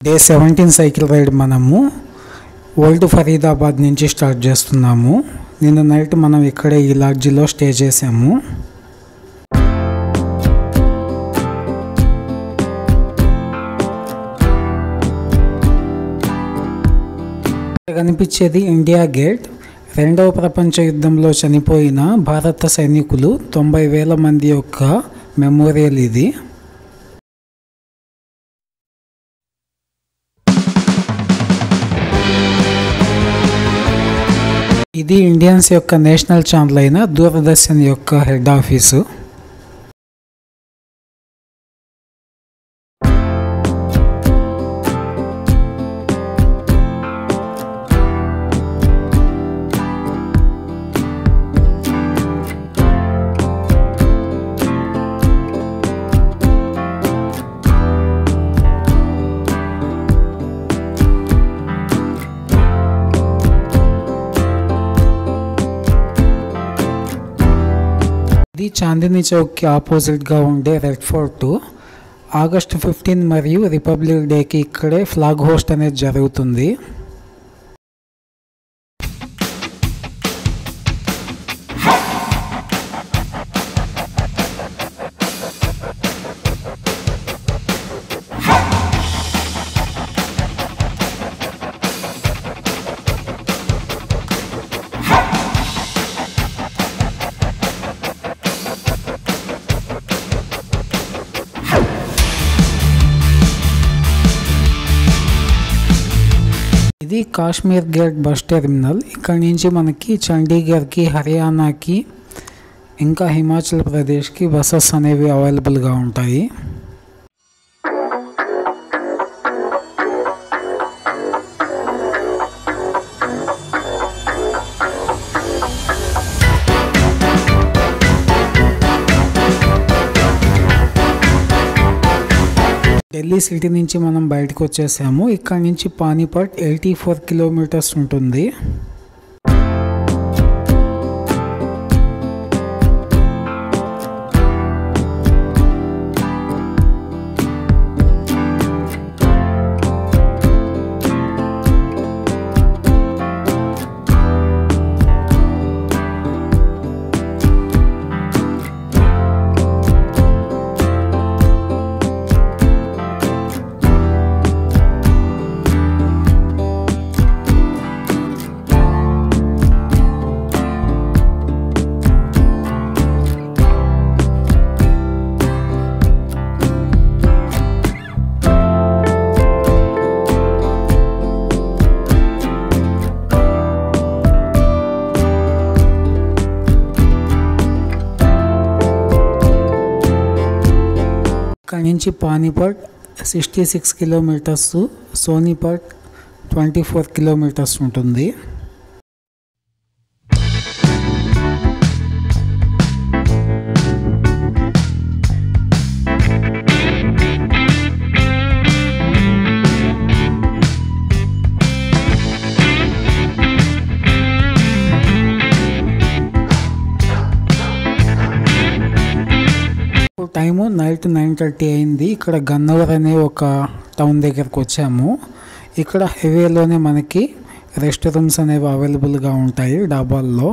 Day 17 cycle ride మనము old Faridabad నుంచి start చేస్తున్నాము. నిన్న నైట్ మనం ఇక్కడే ఈ లాడ్జిలో స్టే చేసాము. కనిపించేది ఇండియా గేట్. రెండవ ప్రపంచ యుద్ధంలో చనిపోయిన భారత సైనికులు 90,000 మంది యొక్క మెమోరియల్ ఇది. ఇది ఇండియన్స్ యొక్క నేషనల్ ఛానల్ అయిన దూరదర్శన్ యొక్క హెడ్ ఆఫీసు. ఇది చాందినీ చౌక్కి ఆపోజిట్గా ఉండే రెడ్ ఫోర్ట్. ఆగస్టు 15 మరియు రిపబ్లిక్ డేకి ఇక్కడే ఫ్లాగ్ హోస్ట్ అనేది జరుగుతుంది. ఇది కాశ్మీర్ గేట్ బస్ టెర్మినల్. ఇక్కడ నుంచి మనకి చండీగఢ్కి, హర్యానాకి, ఇంకా హిమాచల్ ప్రదేశ్కి బస్సెస్ అనేవి అవైలబుల్గా ఉంటాయి. ఢిల్లీ సిటీ నుంచి మనం బయటకు వచ్చేసాము. ఇక్కడ నుంచి పానీపట్ 84 కిలోమీటర్స్ ఉంటుంది. ఇక్కడ నుంచి పానీపట్ 66 కిలోమీటర్స్, సోనీపట్ 24 కిలోమీటర్స్ ఉంటుంది. టైము నైట్ 9:30 అయింది. ఇక్కడ గన్నవర్ అనే ఒక టౌన్ దగ్గరకు వచ్చాము. ఇక్కడ హైవేలోనే మనకి రెస్ట్ రూమ్స్ అనేవి అవైలబుల్గా ఉంటాయి డాబాల్లో.